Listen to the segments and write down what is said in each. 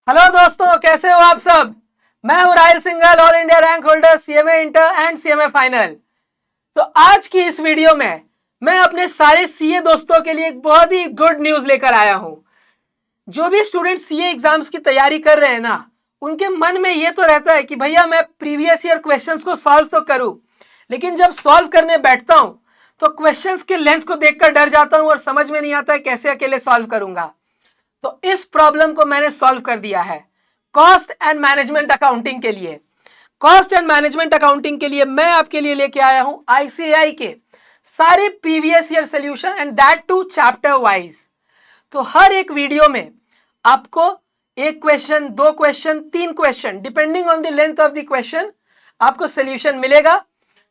Hello दोस्तों, कैसे हो आप सब। मैं हूं Rahil Singhal, all India rank holder, CMA inter and CMA final. तो आज की इस वीडियो में मैं अपने सारे सीए दोस्तों के लिए एक बहुत ही गुड न्यूज लेकर आया हूं। जो भी स्टूडेंट सीए एग्जाम्स की तैयारी कर रहे हैं ना, उनके मन में ये तो रहता है कि भैया मैं प्रीवियस ईयर क्वेश्चंस को सॉल्व तो करूं, लेकिन जब सॉल्व करने बैठता हूं तो क्वेश्चंस के लेंथ को देखकर डर जाता हूं और समझ में नहीं आता है कैसे अकेले सॉल्व करूंगा। तो इस प्रॉब्लम को मैंने सॉल्व कर दिया है कॉस्ट एंड मैनेजमेंट अकाउंटिंग के लिए। कॉस्ट एंड मैनेजमेंट अकाउंटिंग के लिए मैं आपके लिए लेके आया हूं आईसीएआई के सारे previous year solution and that too chapter wise. तो हर एक वीडियो में आपको एक क्वेश्चन, दो क्वेश्चन, तीन question, depending on the length of the question आपको सोल्यूशन मिलेगा।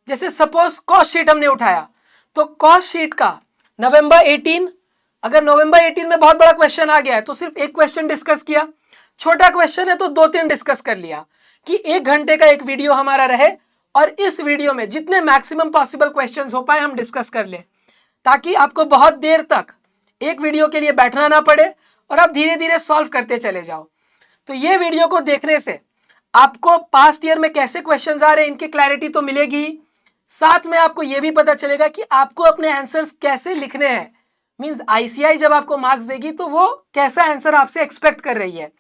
जैसे सपोज कॉस्ट शीट हमने उठाया, तो कॉस्ट शीट का नवंबर 18, अगर नवंबर 18 में बहुत बड़ा क्वेश्चन आ गया है तो सिर्फ एक क्वेश्चन डिस्कस किया, छोटा क्वेश्चन है तो दो तीन डिस्कस कर लिया, कि एक घंटे का एक वीडियो हमारा रहे और इस वीडियो में जितने मैक्सिमम पॉसिबल क्वेश्चंस हो पाए हम डिस्कस कर ले, ताकि आपको बहुत देर तक एक वीडियो के लिए बैठना ना पड़े और आप धीरे धीरे सॉल्व करते चले जाओ। तो ये वीडियो को देखने से आपको पास्ट ईयर में कैसे क्वेश्चंस आ रहे हैं इनकी क्लैरिटी तो मिलेगी ही, साथ में आपको यह भी पता चलेगा कि आपको अपने आंसर्स कैसे लिखने हैं। मींस आईसीआई जब आपको मार्क्स देगी तो वो कैसा आंसर आपसे एक्सपेक्ट कर रही है,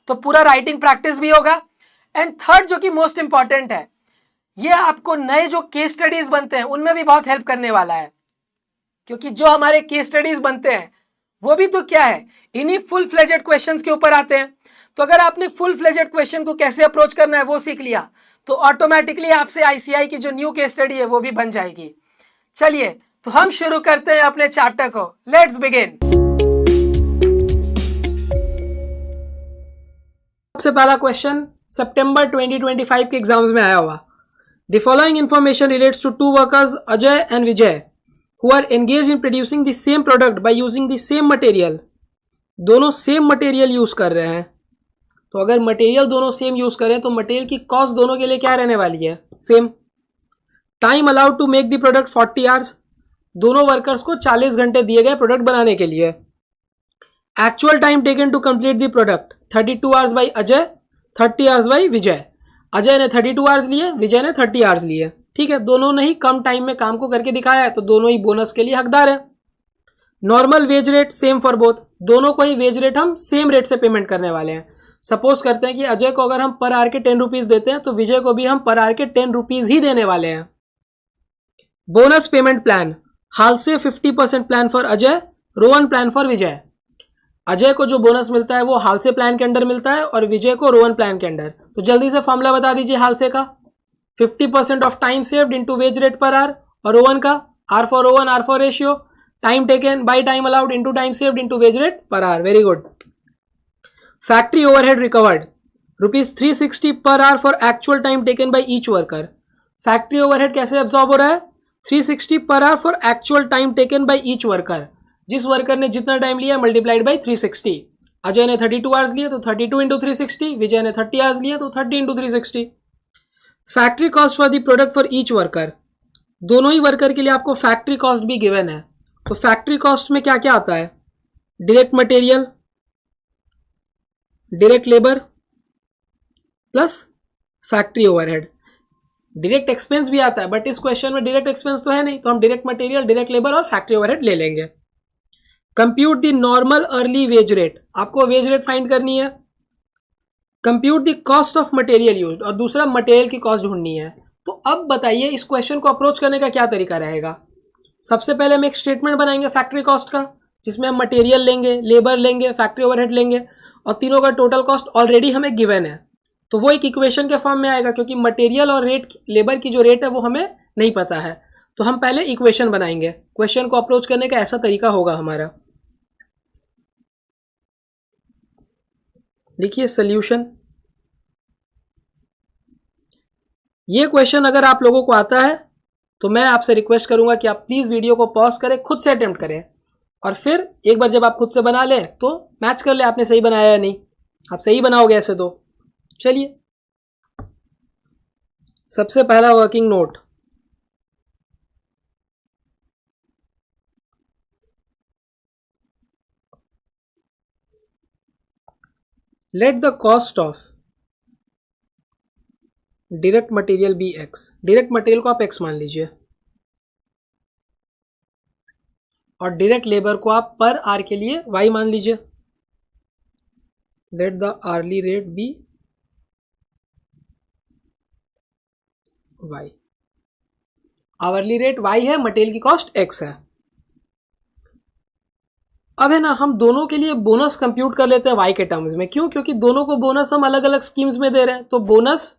तो पूरा राइटिंग प्रैक्टिस भी होगा। एंड थर्ड, जो कि मोस्ट इंपॉर्टेंट है, ये आपको नए जो केस स्टडीज बनते हैं उनमें भी बहुत हेल्प करने वाला है, क्योंकि जो हमारे केस स्टडीज बनते हैं वो भी तो क्या है, इन्हीं फुल फ्लेजेड क्वेश्चंस के ऊपर आते हैं। तो अगर आपने फुल फ्लेजेड क्वेश्चन को कैसे अप्रोच करना है वो सीख लिया, तो ऑटोमेटिकली आपसे आईसीआई की जो न्यू केस स्टडी है वो भी बन जाएगी। चलिए, तो हम शुरू करते हैं अपने चैप्टर को। Let's begin. सबसे पहला क्वेश्चन सितंबर 2025 के एग्जाम्स में आया हुआ। The following information relates to two workers Ajay and Vijay who are engaged in producing the same product by using the same material। दोनों सेम मटेरियल यूज कर रहे हैं, तो अगर मटेरियल दोनों सेम यूज कर रहे हैं तो मटेरियल की कॉस्ट दोनों के लिए क्या रहने वाली है, same. Time allowed to make the product 40 hours, दोनों वर्कर्स को 40 घंटे दिए गए प्रोडक्ट बनाने के लिए। Actual time taken to complete the product 32 hours by Ajay, 30 hours by Vijay. Ajay ने 32 आवर्स लिए, विजय ने 30 आवर्स लिए। ठीक है, दोनों ने ही कम टाइम में काम को करके दिखाया है, तो दोनों ही बोनस के लिए हकदार है। Normal wage rate same for both, दोनों को ही वेज रेट हम सेम रेट से पेमेंट करने वाले हैं। सपोज करते हैं कि अजय को अगर हम पर आवर के 10 रुपीज देते हैं तो विजय को भी हम पर आवर के 10 रुपीज ही देने वाले हैं। Bonus payment plan, Halsey 50% plan for Ajay, Rowan plan for Vijay. Ajay को जो बोनस मिलता है वो हाल से प्लान के अंडर मिलता है और विजय को रोहन प्लान के अंडर। तो जल्दी से फॉर्मूला बता दीजिए हाल से का। 50% of time saved into wage rate per hour, और रोहन का R for Rowan, R for ratio, time taken by time allowed into time saved into wage rate per hour. Very good. Factory overhead recovered ₹360 per hour for actual time taken by each worker. Factory overhead कैसे absorb हो रहा है, 360 per hour for actual time taken by each worker. जिस worker ने जितना time लिया multiplied by 360। Ajay ने 32 hours लिए तो 32 इंटू 360, विजय ने 30 आवर्स लिए तो 30 into 360। Factory cost for the product for each worker, दोनों ही वर्कर के लिए आपको फैक्ट्री कॉस्ट भी गिवन है। तो फैक्ट्री कॉस्ट में क्या क्या आता है, direct material, direct labour plus factory overhead. Direct expense भी आता है, बट इस क्वेश्चन में डायरेक्ट एक्सपेंस तो है नहीं, तो हम डायरेक्ट मटेरियल, डायरेक्ट लेबर और फैक्ट्री ओवरहेड ले लेंगे। Compute the normal early wage rate, आपको वेज रेट फाइंड करनी है। Compute the cost of material used, और दूसरा मटेरियल की कॉस्ट ढूंढनी है। तो अब बताइए इस क्वेश्चन को अप्रोच करने का क्या तरीका रहेगा। सबसे पहले हम एक स्टेटमेंट बनाएंगे फैक्ट्री कॉस्ट का, जिसमें हम मटेरियल लेंगे, लेबर लेंगे, फैक्ट्री ओवरहेड लेंगे, और तीनों का टोटल कॉस्ट ऑलरेडी हमें गिवन है। तो वो एक इक्वेशन के फॉर्म में आएगा, क्योंकि मटेरियल और रेट, लेबर की जो रेट है वो हमें नहीं पता है। तो हम पहले इक्वेशन बनाएंगे। क्वेश्चन को अप्रोच करने का ऐसा तरीका होगा हमारा। लिखिए सॉल्यूशन। ये क्वेश्चन अगर आप लोगों को आता है तो मैं आपसे रिक्वेस्ट करूंगा कि आप प्लीज वीडियो को पॉज करें, खुद से अटेम्प्ट करें, और फिर एक बार जब आप खुद से बना लें तो मैच कर ले आपने सही बनाया या नहीं। आप सही बनाओगे ऐसे तो। चलिए, सबसे पहला working note, let the cost of direct material be X. Direct material को आप एक्स मान लीजिए और डायरेक्ट लेबर को आप पर आर के लिए वाई मान लीजिए। Let the hourly rate be Y. Hourly rate Y है, मटेरियल की कॉस्ट एक्स है। अब है ना, हम दोनों के लिए बोनस कंप्यूट कर लेते हैं वाई के टर्म्स में। क्यों? क्योंकि दोनों को बोनस हम अलग अलग स्कीम्स में दे रहे हैं, तो बोनस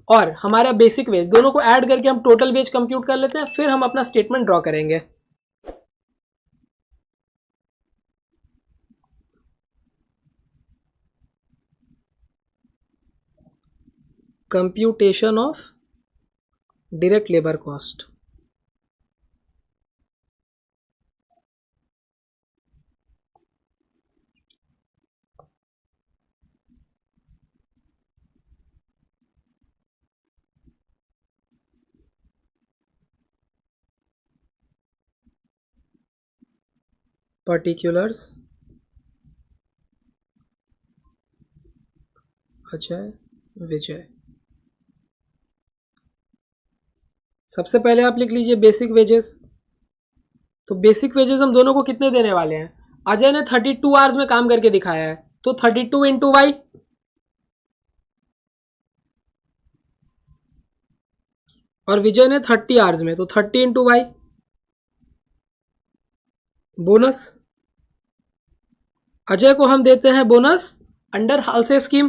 और हमारा बेसिक वेज दोनों को ऐड करके हम टोटल वेज कंप्यूट कर लेते हैं, फिर हम अपना स्टेटमेंट ड्रॉ करेंगे। Computation of direct labour cost. Particulars Ajay Vijay. सबसे पहले आप लिख लीजिए बेसिक वेजेस। तो बेसिक वेजेस हम दोनों को कितने देने वाले हैं? अजय ने 32 आवर्स में काम करके दिखाया है, तो 32 इंटू वाई, और विजय ने 30 आवर्स में, तो 30 इंटू वाई। बोनस, अजय को हम देते हैं बोनस अंडर हालसे स्कीम।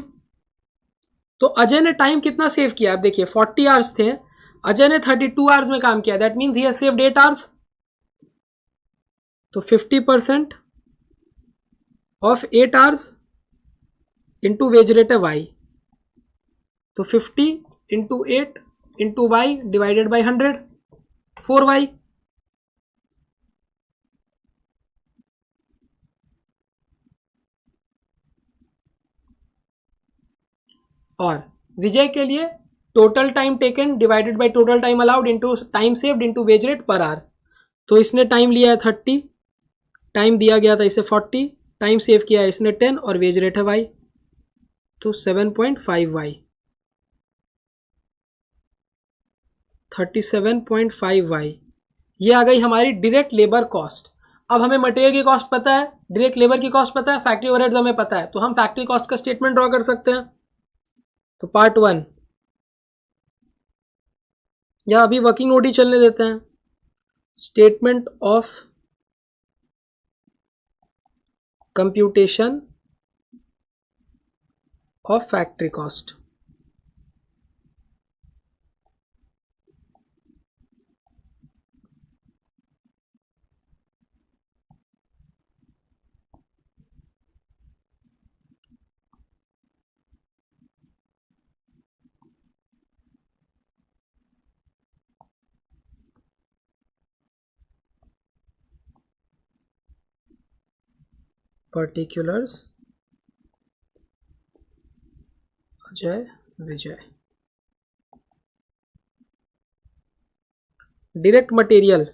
तो अजय ने टाइम कितना सेव किया? आप देखिए 40 आवर्स थे, अजय ने 32 आवर्स में काम किया, that means he has saved 8 hours. तो 50% of 8 hours into wage rate है वाई, तो 50 into 8 into Y divided by 100, 4y। और विजय के लिए total time taken divided by total time allowed into time saved into wage rate per hour. तो इसने time लिया है 30, टाइम दिया गया था इसे 40, टाइम सेव किया है इसने 10 और वेज रेट है वाई, तो 7.5 वाई, 37.5 वाई। ये आ गई हमारी डायरेक्ट लेबर कॉस्ट। अब हमें मटेरियल की कॉस्ट पता है, डायरेक्ट लेबर की कॉस्ट पता है, फैक्ट्री ओवरहेड्स हमें पता है, तो हम फैक्ट्री कॉस्ट का स्टेटमेंट ड्रॉ कर सकते हैं। तो पार्ट 1, या अभी वर्किंग ओडी चलने देते हैं। Statement of computation of factory cost. Particulars Ajay Vijay. Direct material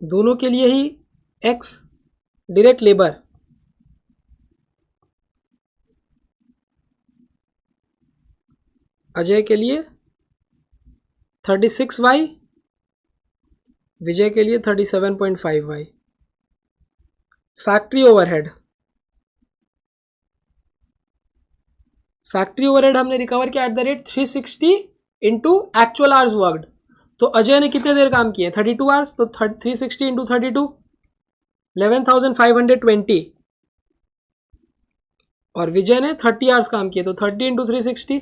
दोनों के लिए ही x, डायरेक्ट लेबर अजय के लिए 36y, विजय के लिए 37.5y। Factory overhead, factory overhead हमने रिकवर किया at the rate 360 into actual hours worked. तो अजय ने कितने देर काम किए? 32 आवर्स, तो 360 इंटू 32 11,520, और विजय ने 30 आवर्स काम किए, तो 30 इंटू 360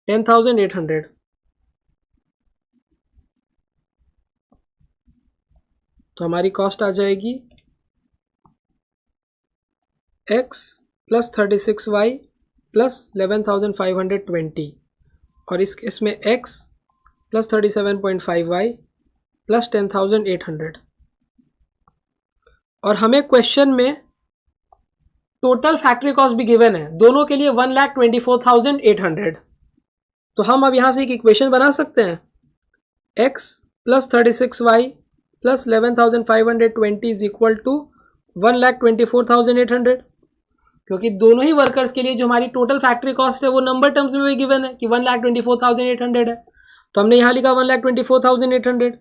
10,800। तो हमारी कॉस्ट आ जाएगी x प्लस 36y प्लस 11,520, और इसमें x प्लस 37.5y प्लस 10,800। और हमें क्वेश्चन में टोटल फैक्ट्री कॉस्ट भी गिवन है, दोनों के लिए 1,24,800। तो हम अब यहां से एक इक्वेशन बना सकते हैं, x plus 36y plus 11,520 is equal to 1,24,800, क्योंकि दोनों ही वर्कर्स के लिए जो हमारी टोटल फैक्ट्री कॉस्ट है वो नंबर टर्म्स में भी गिवन है कि 1,24,800 है, तो हमने यहाँ लिखा 1,24,800।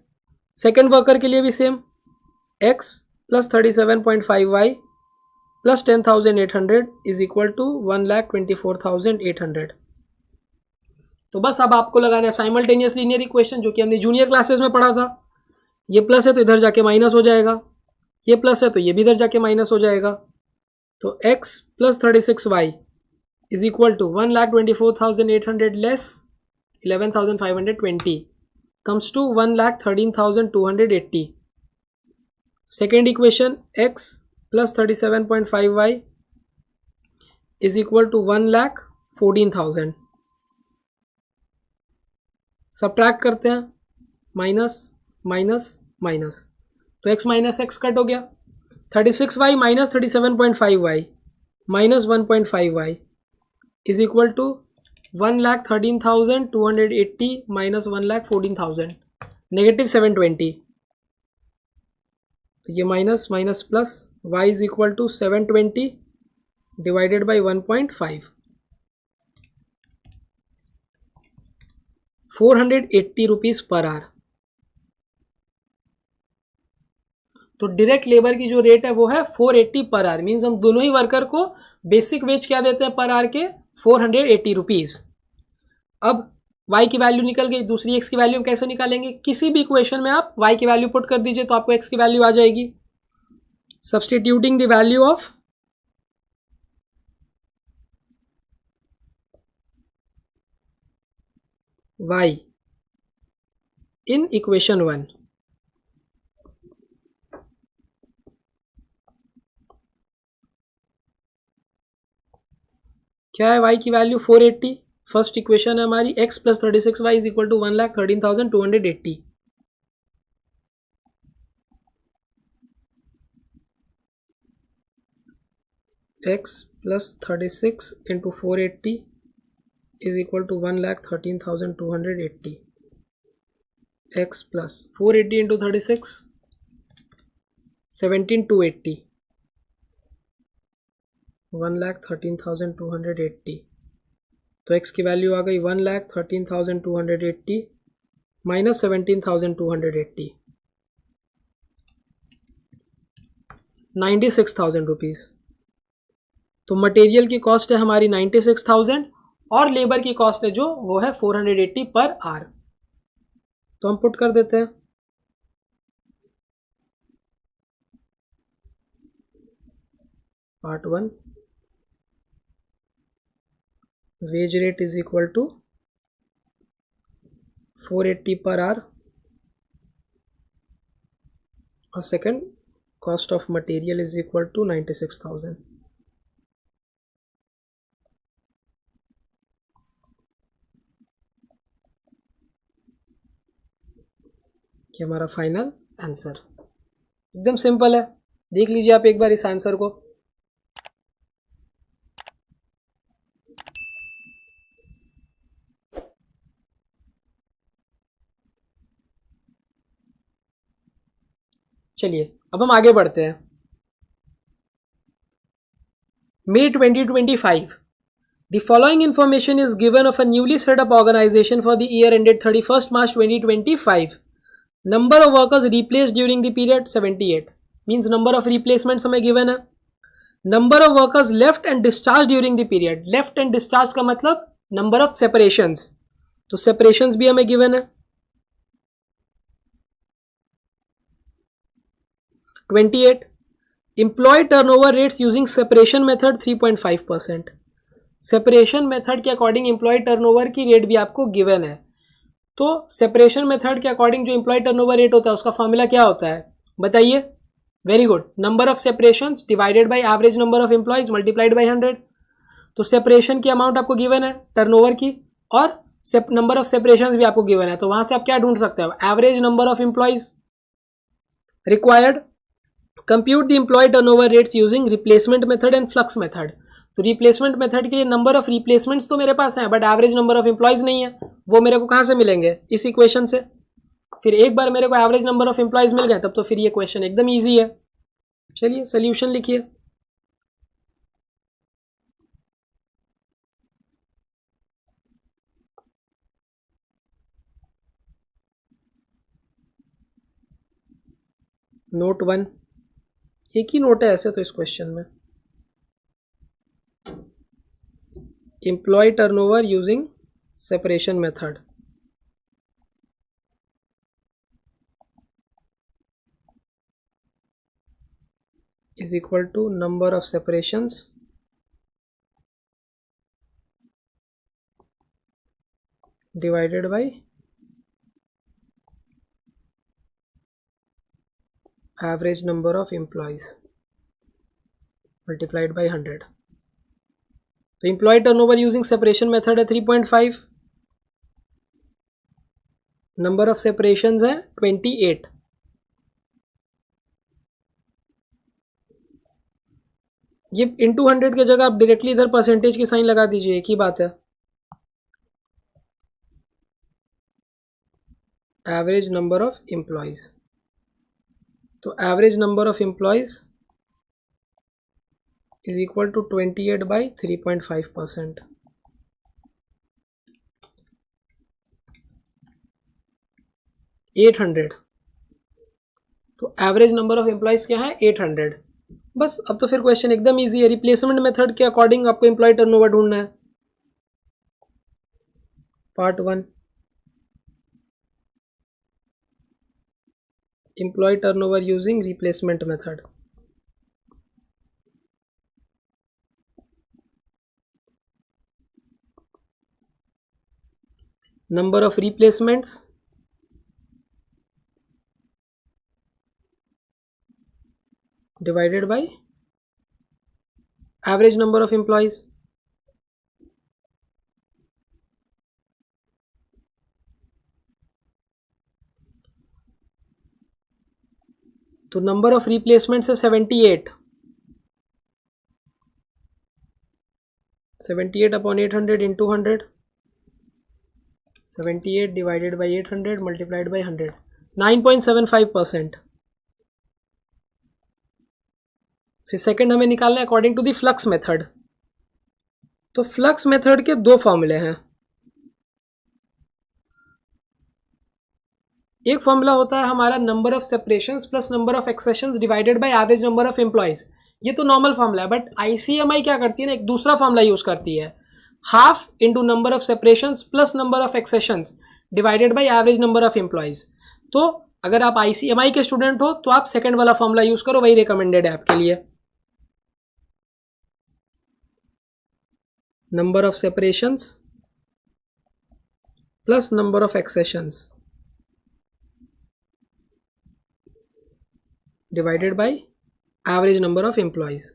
सेकेंड वर्कर के लिए भी same, x plus 37.5y plus 10,800 is equal to 1,24,800। तो बस अब आपको लगाना है साइमल्टेनियस लीनियर इक्वेशन, जो कि हमने जूनियर क्लासेस में पढ़ा था। ये प्लस है तो इधर जाके माइनस हो जाएगा, ये प्लस है तो ये भी इधर जाके माइनस हो जाएगा। तो x plus 36y is equal to 1,24,800 less 11,520 comes to 1,13,280. Second equation, x plus 37.5y is equal to 1,14,000. Subtract करते हैं, माइनस माइनस माइनस, तो x माइनस x कट हो गया। 36y minus 37.5y minus 1.5y is equal to 1,13,280 minus 1,14,000 negative 720, तो ये minus minus plus y is equal to 720 divided by 1.5, 480 rupees per hour. तो direct labour की जो rate है वो है 480 पर आवर, मीन्स हम दोनों ही वर्कर को बेसिक वेज क्या देते हैं पर आवर के 480 रुपीज। अब y की वैल्यू निकल गई, दूसरी x की वैल्यू हम कैसे निकालेंगे? किसी भी इक्वेशन में आप y की वैल्यू पुट कर दीजिए तो आपको x की वैल्यू आ जाएगी। Substituting the value of y in equation 1, क्या है y की वैल्यू 480, फर्स्ट इक्वेशन है हमारी x plus 36y is equal to 1,13,280। x plus 36 into 480 is equal to 1,13,280। x plus 480 into 36 17,280, 1,13,280, तो x की वैल्यू आ गई 1,13,280 माइनस 17,280, 96,000 रुपीज़। तो मटेरियल की कॉस्ट है हमारी 96,000 और लेबर की कॉस्ट है जो वो है 480 पर आवर। तो हम पुट कर देते हैं, part 1 wage rate is equal to 480 per hour और second cost of material is equal to 96,000। ये हमारा फाइनल आंसर, एकदम सिंपल है। देख लीजिए आप एक बार इस आंसर को। चलिए अब हम आगे बढ़ते हैं। May 2025, the following information is given of a newly set up organization for the year ended 31st March 2025. Number of workers replaced during the period 78, means number of replacements हमें given है। Number of workers left and discharged during the period, left and discharged का मतलब number of separations, तो separations भी हमें given है। 28, employee turnover rates using separation method 3.5%, separation method के according employee turnover की रेट भी आपको गिवन है। तो सेपरेशन मेथड के अकॉर्डिंग जो एम्प्लॉय टर्नओवर रेट होता है उसका फॉर्मूला क्या होता है बताइए? Very good, number of separations divided by average number of employees multiplied by 100। तो सेपरेशन की अमाउंट आपको गिवन है टर्नओवर की, और नंबर ऑफ सेपरेशंस भी आपको गिवन है, तो वहां से आप क्या ढूंढ सकते हो? Average number of employees required. Compute the employee turnover rates using replacement method and flux method. तो रिप्लेसमेंट मेथड के लिए नंबर ऑफ रिप्लेसमेंट्स तो मेरे पास हैं but average number of employees नहीं है, वो मेरे को कहाँ से मिलेंगे? इस इक्वेशन से। फिर एक बार मेरे को एवरेज नंबर ऑफ एम्प्लॉयज मिल गए तब तो फिर ये क्वेश्चन एकदम ईजी है। चलिए सोल्यूशन लिखिए। नोट 1, एक ही नोट है ऐसे तो इस क्वेश्चन में। Employee turnover using separation method is equal to number of separations divided by average number of employees multiplied by 100। तो employee turnover using separation method है 3.5, नंबर ऑफ सेपरेशंस है 28। ये इंटू 100 की जगह आप डायरेक्टली इधर परसेंटेज की साइन लगा दीजिए, एक ही बात है। एवरेज नंबर ऑफ एम्प्लॉयज, तो average number of employees is equal to 28 by 3.5%। 800, तो एवरेज नंबर ऑफ एम्प्लॉयज क्या है 800। बस अब तो फिर क्वेश्चन एकदम इजी है। रिप्लेसमेंट मेथड के अकॉर्डिंग आपको एम्प्लॉय टर्नओवर ढूंढना है। Part 1, employee turnover using replacement method. number of replacements divided by average number of employees। तो नंबर ऑफ रिप्लेसमेंट्स है 78, 78 upon 800 into 100, 78 divided by 800 multiplied by 100, 9.75%। फिर second हमें निकालना है according to the flux method. तो flux method के दो फॉर्मूले हैं। एक फॉर्मूला होता है हमारा number of separations plus number of accessions divided by average number of employees. ये तो नॉर्मल फॉर्मूला है, बट आईसीएमआई क्या करती है ना, एक दूसरा फॉर्मूला यूज करती है, half into number of separations plus number of accessions divided by average number of employees. तो अगर आप आईसीएमआई के स्टूडेंट हो तो आप सेकंड वाला फॉर्मूला यूज करो, वही रिकमेंडेड है आपके लिए। Number of separations plus number of accessions divided by average number of employees।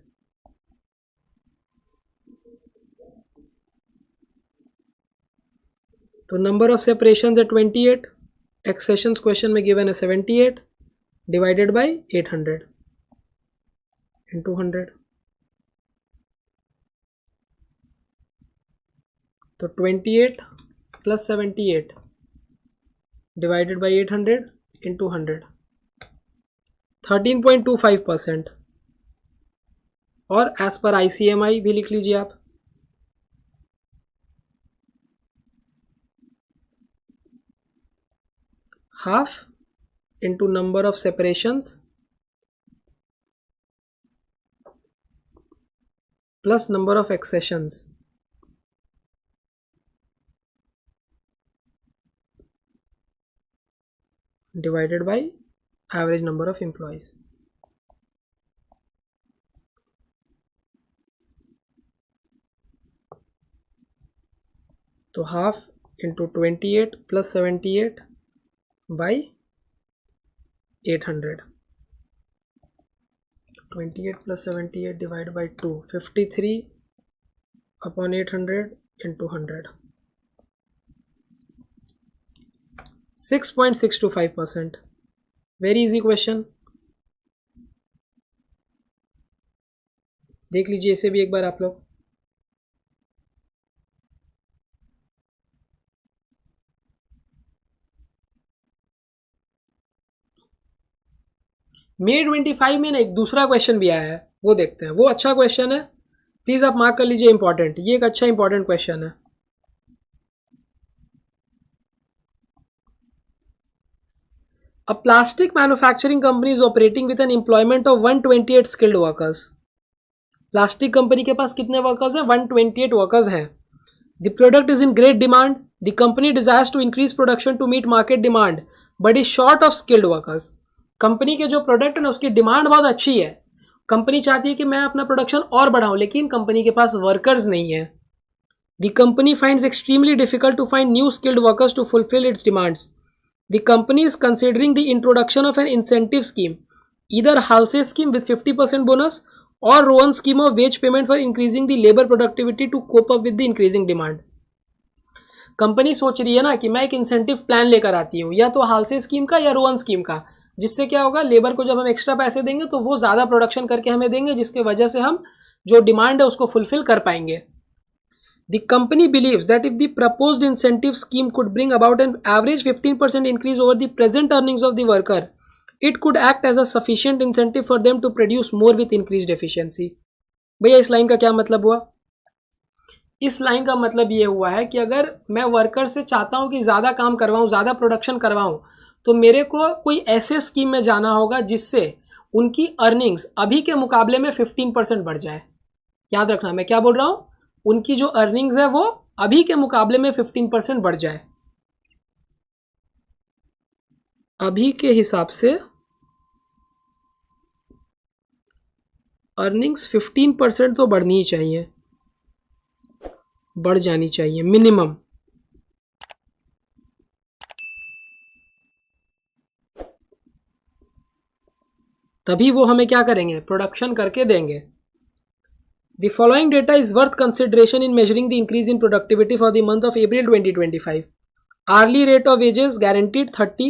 तो नंबर ऑफ सेपरेशंस है 28, एक्सेशंस क्वेश्चन में गिवन है 78 डिवाइडेड बाय 800 इंटू 100। तो 28 प्लस 78 डिवाइडेड बाय 800 इंटू 100, 13.25%। और एज पर आईसीएमआई भी लिख लीजिए आप। Half into number of separations plus number of accessions divided by average number of employees. तो half into 28 plus 78 by 800, 28 plus 78 divide by 2, 53 upon 800 into 100, 6.625%। Very easy question, देख लीजिए इसे भी एक बार आप लोग। मे 25 में ना एक दूसरा क्वेश्चन भी आया है, वो देखते हैं। वो अच्छा क्वेश्चन है, प्लीज आप मार्क कर लीजिए, इंपॉर्टेंट, ये एक अच्छा इंपॉर्टेंट क्वेश्चन है। A plastic manufacturing company is operating with an employment of 128 skilled workers. Plastic company के पास कितने वर्कर्स हैं? 128 वर्कर्स हैं। The product is in great demand. The company desires to increase production to meet market demand, but is short of skilled workers. Company के जो product है ना उसकी demand बहुत अच्छी है, कंपनी चाहती है कि मैं अपना प्रोडक्शन और बढ़ाऊं, लेकिन कंपनी के पास वर्कर्स नहीं है। The company finds extremely difficult to find new skilled workers to fulfill its demands. The company is considering the introduction of an incentive scheme, either Halsey scheme with 50% bonus or Rowan scheme of wage payment for increasing the labor productivity to cope up with the increasing demand. Company सोच रही है ना कि मैं एक incentive plan लेकर आती हूँ, या तो हालसे स्कीम का या रोवन स्कीम का, जिससे क्या होगा, लेबर को जब हम एक्स्ट्रा पैसे देंगे तो वो ज़्यादा प्रोडक्शन करके हमें देंगे, जिसके वजह से हम जो डिमांड है उसको फुलफिल कर पाएंगे। The company believes that if the proposed incentive scheme could bring about an average 15% increase over the present earnings of the worker, it could act as a sufficient incentive for them to produce more with increased efficiency. भैया इस line का क्या मतलब हुआ? इस line का मतलब ये हुआ है कि अगर मैं वर्कर से चाहता हूँ कि ज़्यादा काम करवाऊँ, ज़्यादा प्रोडक्शन करवाऊँ, तो मेरे को कोई ऐसे स्कीम में जाना होगा जिससे उनकी अर्निंग्स अभी के मुकाबले में 15% बढ़ जाए। याद रखना मैं क्या बोल रहा हूँ, उनकी जो अर्निंग्स है वो अभी के मुकाबले में 15% बढ़ जाए। अभी के हिसाब से अर्निंग्स 15% तो बढ़नी ही चाहिए, बढ़ जानी चाहिए मिनिमम। तभी वो हमें क्या करेंगे, प्रोडक्शन करके देंगे। The following data is worth consideration in measuring the increase in productivity for the month of April 2025. Hourly rate of wages guaranteed 30.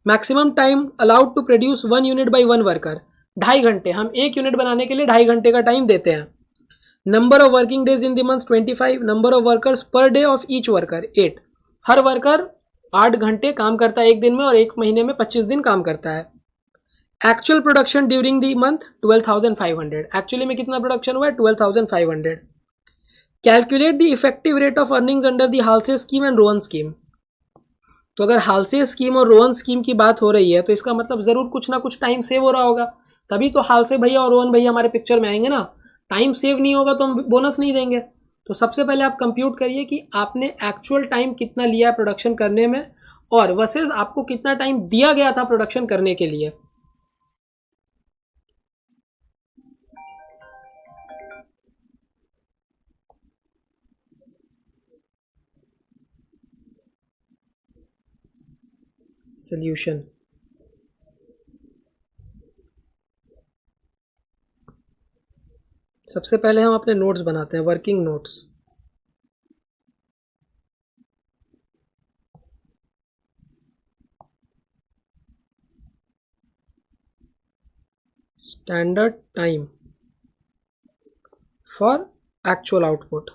Maximum time allowed to produce 1 unit by 1 worker. 2.5 घंटे, हम एक unit बनाने के लिए 2.5 घंटे का time देते हैं। Number of working days in the month 25. Number of workers per day of each worker 8. Her worker 8 घंटे काम करता है एक दिन में, और एक महीने में 25 दिन काम करता है। Actual production during the month 12,500. Actually में कितना प्रोडक्शन हुआ है? 12,500. Calculate the effective rate of earnings under the Halsey scheme and Rowan scheme. तो अगर हालसे स्कीम और रोहन स्कीम की बात हो रही है तो इसका मतलब ज़रूर कुछ ना कुछ टाइम सेव हो रहा होगा, तभी तो हालसे भैया और रोहन भैया हमारे पिक्चर में आएंगे ना। टाइम सेव नहीं होगा तो हम बोनस नहीं देंगे। तो सबसे पहले आप कंप्यूट करिए कि आपने एक्चुअल टाइम कितना लिया है प्रोडक्शन करने में, और वर्सेस आपको कितना टाइम दिया गया था प्रोडक्शन करने के लिए। सॉल्यूशन, सबसे पहले हम अपने नोट्स बनाते हैं, working notes. Standard time for actual output.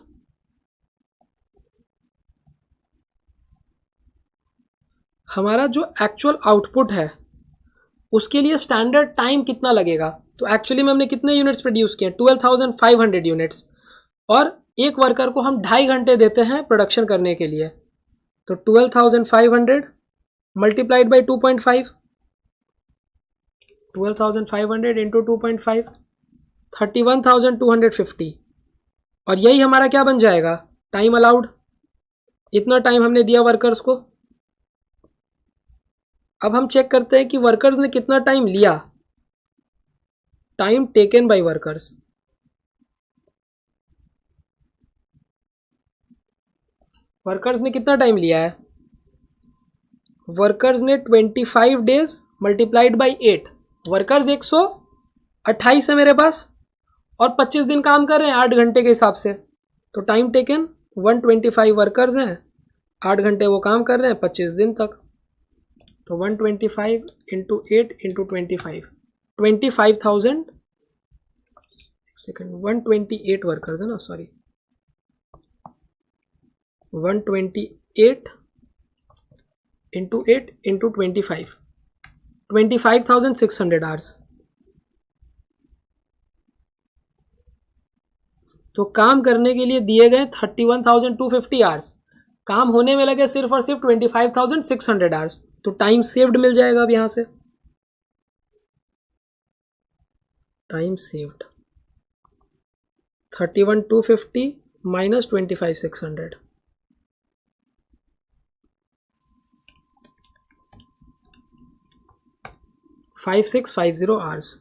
हमारा जो एक्चुअल आउटपुट है उसके लिए स्टैंडर्ड टाइम कितना लगेगा। तो एक्चुअली में हमने कितने यूनिट्स प्रोड्यूस किए? 12,500 यूनिट्स, और एक वर्कर को हम 2.5 घंटे देते हैं प्रोडक्शन करने के लिए। तो 12,500 मल्टीप्लाइड बाई 2.5, 12,500 इंटू 2.5, 31,250, और यही हमारा क्या बन जाएगा, टाइम अलाउड। इतना टाइम हमने दिया वर्कर्स को। अब हम चेक करते हैं कि वर्कर्स ने कितना टाइम लिया। Time taken bye workers, workers ने कितना टाइम लिया है? वर्कर्स ने 25 डेज मल्टीप्लाइड बाई 8। वर्कर्स 128 है मेरे पास, और 25 दिन काम कर रहे हैं 8 घंटे के हिसाब से। तो टाइम टेकन 125 वर्कर्स हैं, 8 घंटे वो काम कर रहे हैं 25 दिन तक। तो 125 इंटू 8 इंटू 25, 25,000 सेकेंड, 128 वर्कर्स है ना, सॉरी, 128 इंटू 8 इंटू 25, 25,600 आवर्स। तो काम करने के लिए दिए गए 31,250 आवर्स, काम होने में लगे सिर्फ और सिर्फ 25,600 आवर्स, तो टाइम सेव्ड मिल जाएगा अब यहां से। Time saved 31,250 minus 25,600, 5650 hours.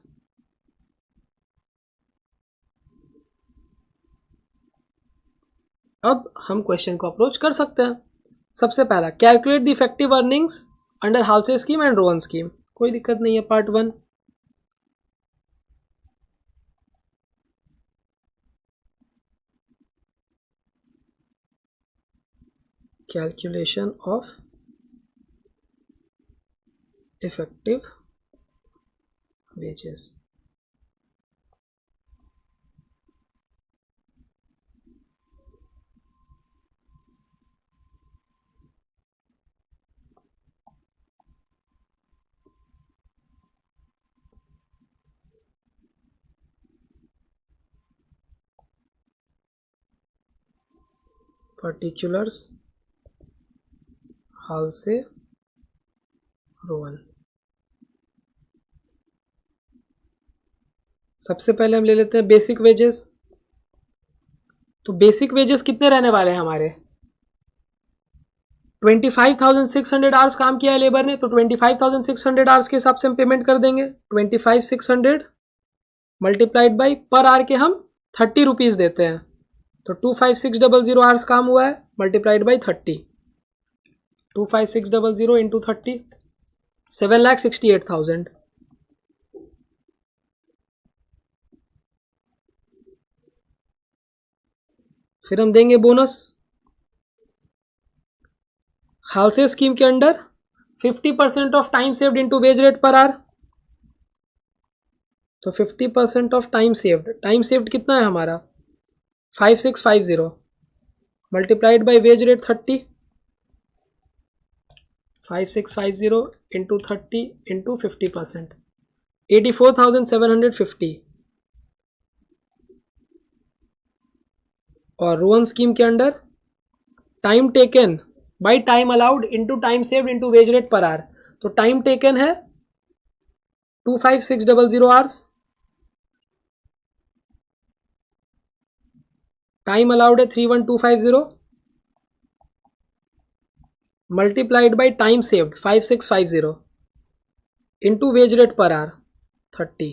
अब हम क्वेश्चन को अप्रोच कर सकते हैं। सबसे पहला, calculate the effective earnings under Halsey scheme and Rowan scheme. कोई दिक्कत नहीं है, part 1। Calculation of effective wages. particulars Halsey Rowan. सबसे पहले हम ले लेते हैं बेसिक वेजेस। तो बेसिक वेजेस कितने रहने वाले हैं हमारे? 25,600 आवर्स काम किया है लेबर ने, तो 25,600 आवर्स के हिसाब से हम पेमेंट कर देंगे। 25,600 मल्टीप्लाइड बाई पर आवर के हम 30 रुपीज देते हैं, तो 25600 आवर्स काम हुआ है, मल्टीप्लाइड बाई 30। 25600 इंटू 30, 7,68,000। फिर हम देंगे बोनस। हाल्से स्कीम के under 50% of time saved into wage rate per hour, तो 50% of time saved, time saved कितना है हमारा 5650 multiplied by wage rate 30, 5650 into 30 into 50%, 84,750। और रोहन स्कीम के under time taken by time allowed into time saved into wage rate per hour, तो time taken है 25600 hours, time allowed है 31250, multiplied by time saved 5650 into wage rate per our 30,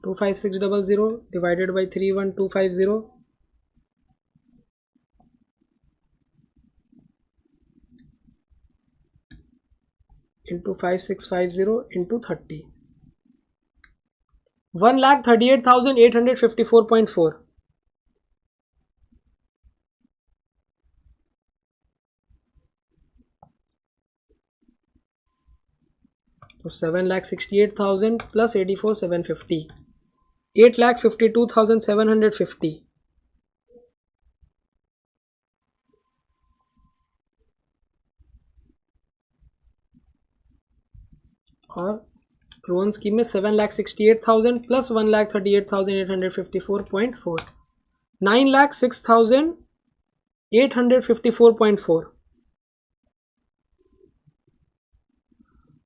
25600 divided by 31250 into 5650 into 30, 1,38,854.4। तो 7,68,000 plus 84,750, 8,52,750। और Rohan scheme में 7,68,000 plus 1,38,854.4, 9,06,854.4।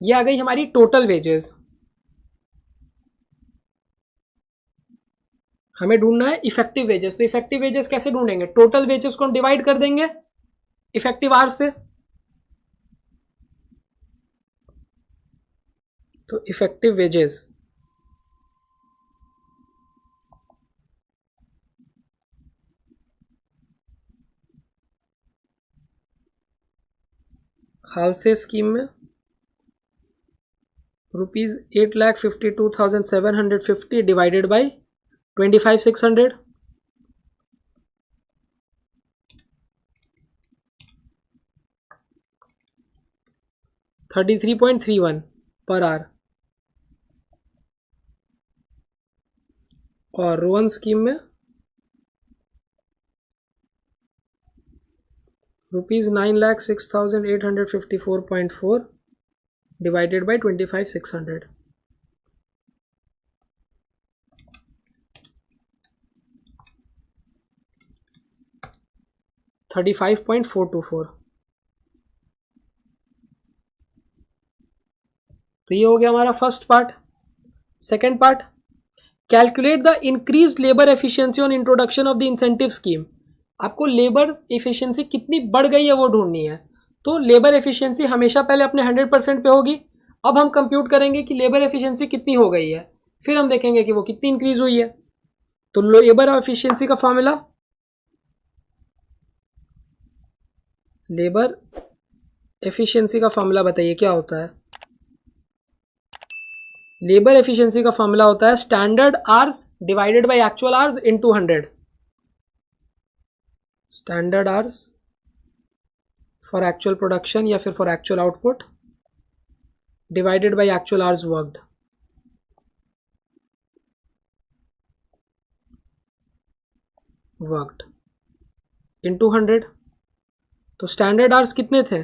ये आ गई हमारी total wages. हमें ढूंढना है इफेक्टिव वेजेस। तो इफेक्टिव वेजेस कैसे ढूंढेंगे? टोटल वेजेस को हम डिवाइड कर देंगे इफेक्टिव आवर्स से। तो इफेक्टिव वेजेस हाल्से स्कीम में ₹8,52,750 डिवाइडेड बाई 25,600, 33.31 पर आवर। और रोहन स्कीम में ₹9,06,854.4 डिवाइडेड बाई 25,600। 35.424। तो ये हो गया हमारा first part. Second part, calculate the increase labour efficiency on introduction of the incentive scheme. आपको लेबर एफिशिएंसी कितनी बढ़ गई है वो ढूंढनी है। तो लेबर एफिशिएंसी हमेशा पहले अपने 100% पे होगी। अब हम कंप्यूट करेंगे कि लेबर एफिशिएंसी कितनी हो गई है, फिर हम देखेंगे कि वो कितनी इंक्रीज हुई है। तो लेबर एफिशिएंसी का फॉर्मूला, लेबर एफिशिएंसी का फॉर्मूला बताइए क्या होता है। लेबर एफिशिएंसी का फॉर्मूला होता है standard hours divided by actual hours into 100। Standard hours for actual production या फिर for actual output divided by actual hours worked into 100। तो स्टैंडर्ड आवर्स कितने थे,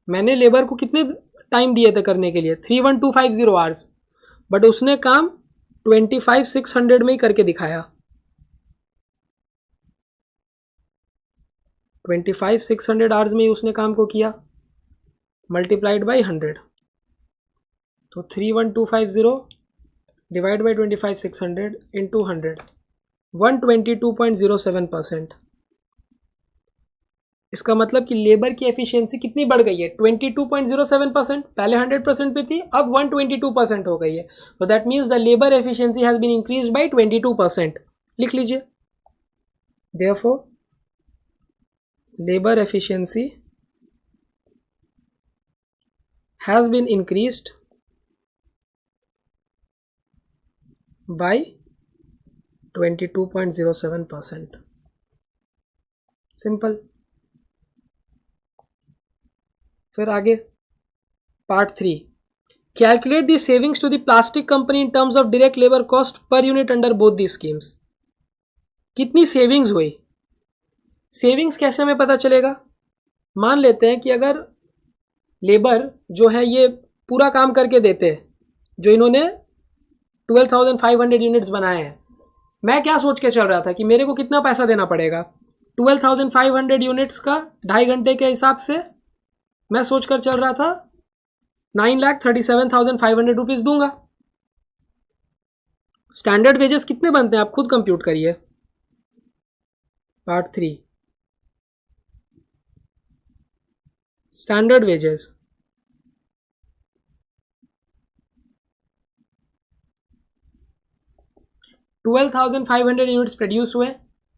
मैंने लेबर को कितने टाइम दिए थे करने के लिए, 31250 आवर्स, बट उसने काम 25,600 में ही करके दिखाया। 25,600 आवर्स में ही उसने काम को किया, मल्टीप्लाइड बाई 100। तो 31250 डिवाइड बाई 25,600 इंटू 100, 122.07%। इसका मतलब कि लेबर की एफिशिएंसी कितनी बढ़ गई है, 22.07%। पहले 100% पे थी, अब 122% हो गई है। तो that means the labour efficiency has been increase by 22%। लिख लीजिए, therefore labour efficiency has been increased by 22.07%। Simple. फिर आगे part 3, calculate the savings to the plastic company in terms of direct labour cost per unit under both the schemes. कितनी savings हुई, savings कैसे हमें पता चलेगा। मान लेते हैं कि अगर लेबर जो है ये पूरा काम करके देते, जो इन्होंने 12,500 यूनिट्स बनाए हैं, मैं क्या सोच के चल रहा था कि मेरे को कितना पैसा देना पड़ेगा, 12,500 यूनिट्स का 2.5 घंटे के हिसाब से मैं सोच कर चल रहा था 9,37,500 रुपीज दूंगा। स्टैंडर्ड वेजेस कितने बनते हैं आप खुद कंप्यूट करिए। Part 3, standard wages 12,500 units produce हुए,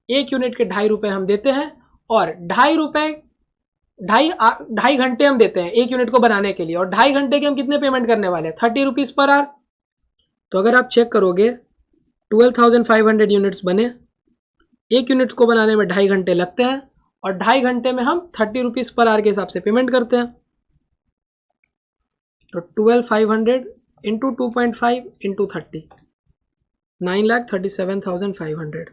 एक यूनिट के 2.5 रुपए हम देते हैं, और 2.5 घंटे हम देते हैं एक यूनिट को बनाने के लिए, और 2.5 घंटे के हम कितने पेमेंट करने वाले हैं, 30 रुपीज पर आवर। तो अगर आप चेक करोगे 12,500 यूनिट्स बने, एक यूनिट्स को बनाने में 2.5 घंटे लगते हैं, और 2.5 घंटे में हम 30 रुपीज पर आवर के हिसाब से पेमेंट करते हैं। तो 12,500 इंटू 2.5 इंटू 30, 9,37,500।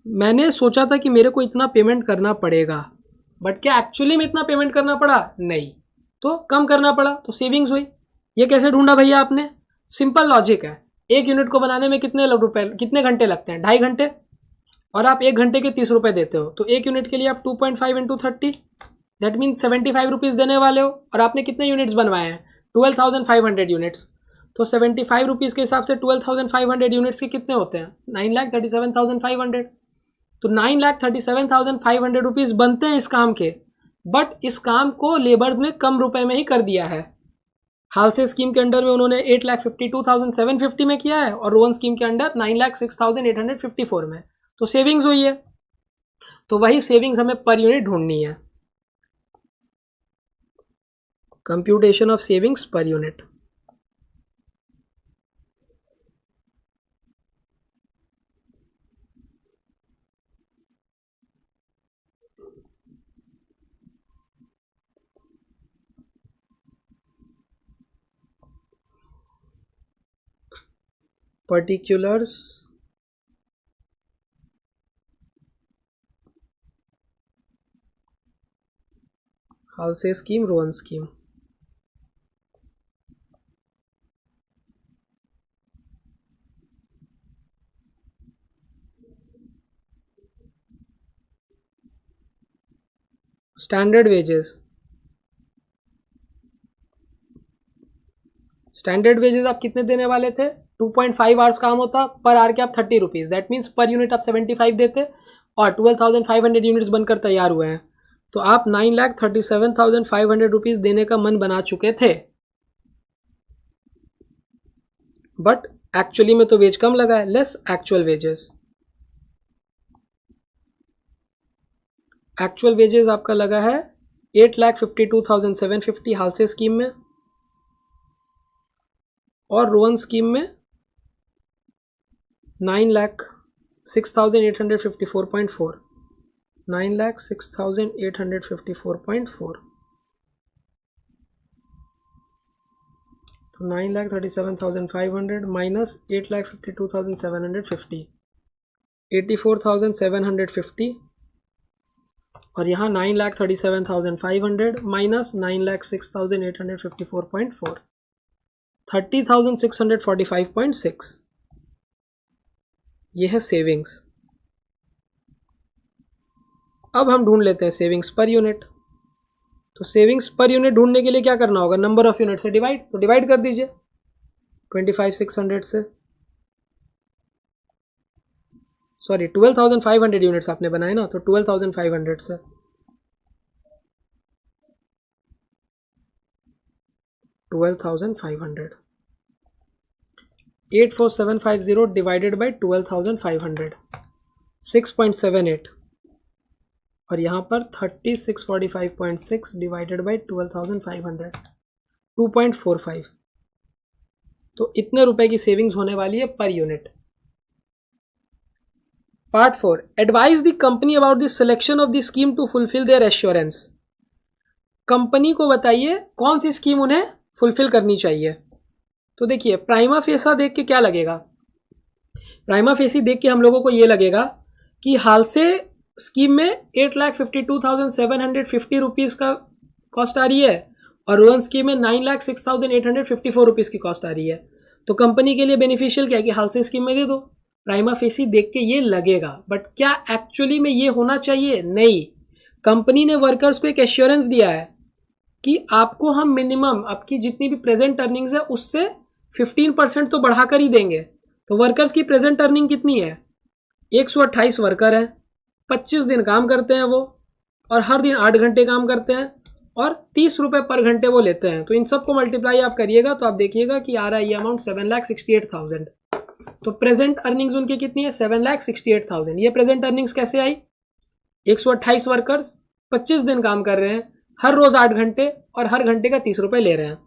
मैंने सोचा था कि मेरे को इतना पेमेंट करना पड़ेगा, बट क्या एक्चुअली में इतना पेमेंट करना पड़ा, नहीं, तो कम करना पड़ा, तो सेविंग्स हुई। ये कैसे ढूंढा भैया आपने, सिंपल लॉजिक है। एक यूनिट को बनाने में कितने घंटे लगते हैं, 2.5 घंटे, और आप एक घंटे के 30 रुपए देते हो, तो एक यूनिट के लिए आप 2.5 इंटू 30, दैट मीन्स 75 रुपीज देने वाले हो, और आपने कितने यूनिट्स बनवाए हैं, 12,500 यूनिट्स। तो 75 रुपीज के हिसाब से 12,500 यूनिट्स के कितने होते हैं, 9,37,500। तो 9,37,500 रुपीज बनते हैं इस काम के, बट इस काम को लेबर्स ने कम रुपए में ही कर दिया है। हाल से स्कीम के अंडर में उन्होंने 8,52,750 में किया है, और रोहन स्कीम के अंडर 9,06,854 में। तो सेविंग्स हुई है, तो वही सेविंग्स हमें पर यूनिट ढूंढनी है। Computation of savings per unit. particulars Halsey scheme, Rowan scheme. Standard wages, standard wages आप कितने देने वाले थे? 2.5 आवर्स काम होता, पर आवर के आप 30 rupees, that means per unit आप 75 देते और 12,500 यूनिट्स बनकर तैयार हुए हैं, तो आप 9,37,500 रुपीज़ देने का मन बना चुके थे। बट एक्चुअली में तो वेज कम लगा है, less actual wages. Actual wages आपका लगा है 8,52,750 हाल से स्कीम में, और रोहन स्कीम में 9,06,854.4, 9,06,854.4, तो 9,37,500 माइनस 8,52,750, 84,750, और यहाँ 9,37,500 माइनस 9,06,854.4, 30,645.6, यह है सेविंग्स। अब हम ढूंढ लेते हैं सेविंग्स पर यूनिट। तो सेविंग्स पर यूनिट ढूंढने के लिए क्या करना होगा? नंबर ऑफ यूनिट से डिवाइड, तो डिवाइड कर दीजिए 25,600 से, सॉरी 12,500 यूनिट्स आपने बनाए ना, तो 12,500 से 12,500, 84750 डिवाइडेड बाई 12,500, 6.78, और यहाँ पर 3645.6 डिवाइडेड बाई 12,500, 2.45। तो इतने रुपए की सेविंग्स होने वाली है per unit. Part 4, advise the company about the selection of the scheme to fulfil their assurance. Company को बताइए कौन सी स्कीम उन्हें फुलफिल करनी चाहिए। तो देखिए, प्राइमा फेसा देख के क्या लगेगा? प्राइमा फेसी देख के हम लोगों को ये लगेगा कि हाल से स्कीम में 8,52,750 रुपीज़ का कॉस्ट आ रही है और रोहन स्कीम में 9,06,854 रुपीज़ की कॉस्ट आ रही है। तो कंपनी के लिए बेनिफिशियल क्या है कि हाल से स्कीम में दे दो। प्राइमा फेसी देख के ये लगेगा, बट क्या एक्चुअली में ये होना चाहिए? नहीं। कंपनी ने वर्कर्स को एक एश्योरेंस दिया है कि आपको हम मिनिमम आपकी जितनी भी प्रेजेंट अर्निंग्स है उससे 15% तो बढ़ाकर ही देंगे। तो वर्कर्स की प्रेजेंट अर्निंग कितनी है? 128 वर्कर है, 25 दिन काम करते हैं वो, और हर दिन 8 घंटे काम करते हैं और 30 रुपये पर घंटे वो लेते हैं। तो इन सबको मल्टीप्लाई आप करिएगा तो आप देखिएगा कि आ रहा है ये अमाउंट 7,68,000। तो प्रेजेंट अर्निंग्स उनकी कितनी है? 7,68,000। ये प्रेजेंट अर्निंग्स कैसे आई? 128 वर्कर्स 25 दिन काम कर रहे हैं, हर रोज 8 घंटे और हर घंटे का 30 रुपये ले रहे हैं।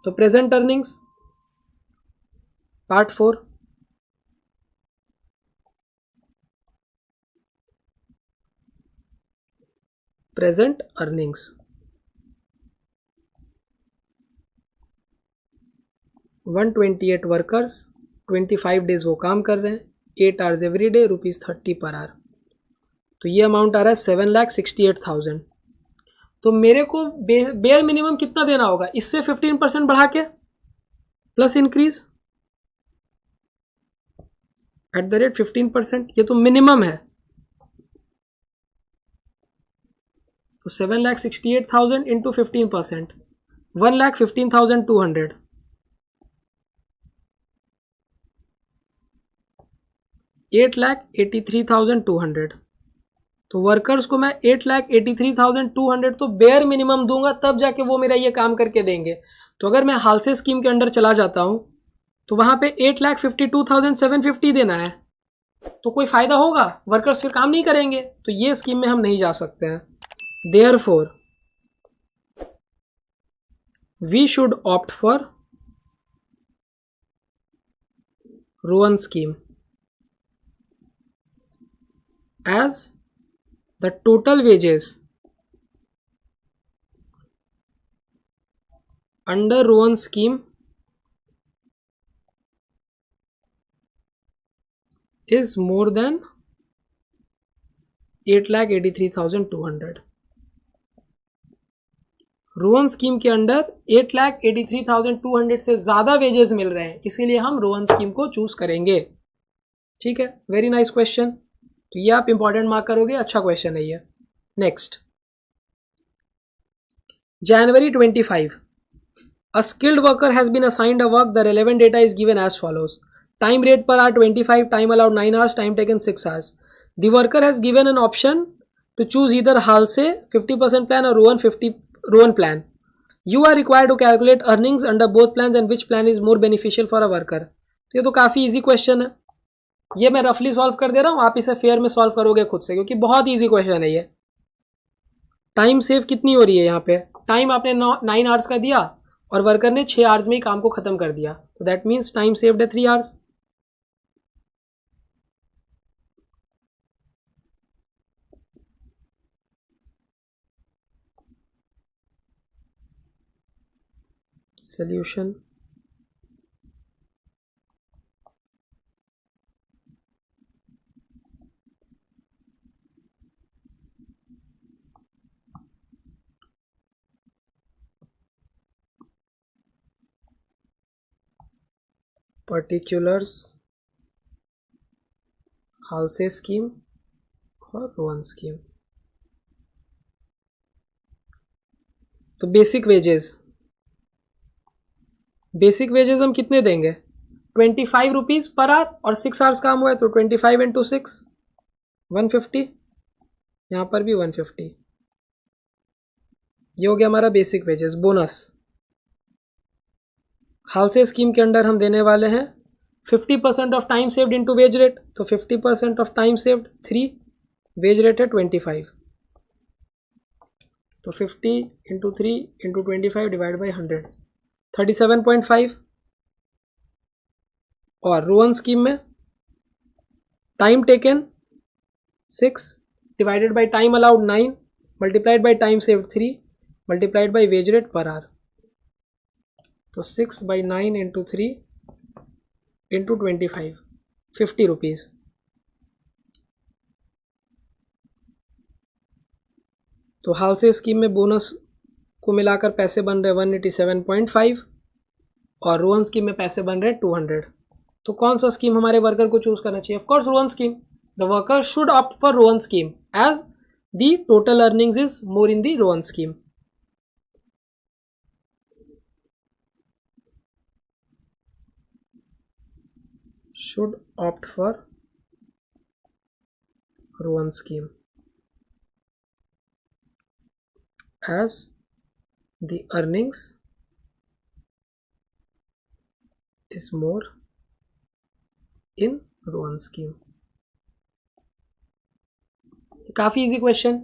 तो present earnings part 4, present earnings 128 workers, 25 days वो काम कर रहे हैं, 8 आवर्स एवरी डे, ₹30 पर आवर। तो ये अमाउंट आ रहा है 7,68,000। तो मेरे को बेयर मिनिमम कितना देना होगा? इससे 15% बढ़ा के plus increase at the rate 15%, ये तो मिनिमम है। तो 7,68,000 इंटू 15%, 1,15,200, 8,83,200। तो वर्कर्स को मैं 8,83,200 तो बेयर मिनिमम दूंगा, तब जाके वो मेरा ये काम करके देंगे। तो अगर मैं हाल से स्कीम के अंडर चला जाता हूं तो वहां पे 8,52,750 देना है, तो कोई फायदा होगा? वर्कर्स फिर काम नहीं करेंगे, तो ये स्कीम में हम नहीं जा सकते हैं। Therefore, we should opt for Rowan scheme as the total wages under Rowan scheme is more than 8,83,200। Rohan scheme के अंडर 8,83,200 से ज़्यादा वेजेस मिल रहे हैं, इसीलिए हम रोहन स्कीम को चूज करेंगे। ठीक है, वेरी नाइस क्वेश्चन। तो ये आप इंपॉर्टेंट मार्क करोगे, अच्छा क्वेश्चन है ये। Next, January 25. A skilled worker has been assigned a work. The relevant data is given as follows. Time rate per hour 25, time allowed 9 hours, time taken 6 hours. The worker has given an option to choose either Halsey 50% plan or Rowan plan. You are required to calculate earnings under both plans and which plan is more beneficial for a worker. तो ये तो काफ़ी easy question है. ये मैं रफली solve कर दे रहा हूँ, आप इसे फेयर में सॉल्व करोगे खुद से, क्योंकि बहुत इजी क्वेश्चन है ये. टाइम सेव कितनी हो रही है यहाँ पे? टाइम आपने 9 आवर्स का दिया और वर्कर ने 6 आवर्स में ही काम को खत्म कर दिया, तो दैट मीन्स टाइम सेव्ड है 3 hours. Solution. Particulars, Halsey scheme और Rowan scheme. तो बेसिक वेजेस हम कितने देंगे? 25 रुपीज़ पर आवर, और 6 आवर्स काम हुआ है तो 25 इंटू 6 150. यहाँ पर भी 150. ये हो गया हमारा बेसिक वेजेस. बोनस हालसे स्कीम के अंडर हम देने वाले हैं 50% of time saved into wage rate. तो 50% of time saved 3, veg rate है 25, तो 50 इंटू 3 इंटू 25 डिवाइड बाई 100 37.5. और रोवन स्कीम में time taken 6 divided by time allowed 9 multiplied by time saved 3 multiplied by veg rate per hour. तो 6 by 9 into 3 into 25 50 rupees. तो हालसे scheme में bonus को मिलाकर पैसे बन रहे 187.5 और रोवन स्कीम में पैसे बन रहे 200. तो कौन सा स्कीम हमारे वर्कर को चूज करना चाहिए? Of course Rowan scheme. The worker should opt for Rowan scheme as the total earnings is more in the Rowan scheme. should opt for Rowan scheme as the earnings is more in Rowan scheme. काफ़ी easy question.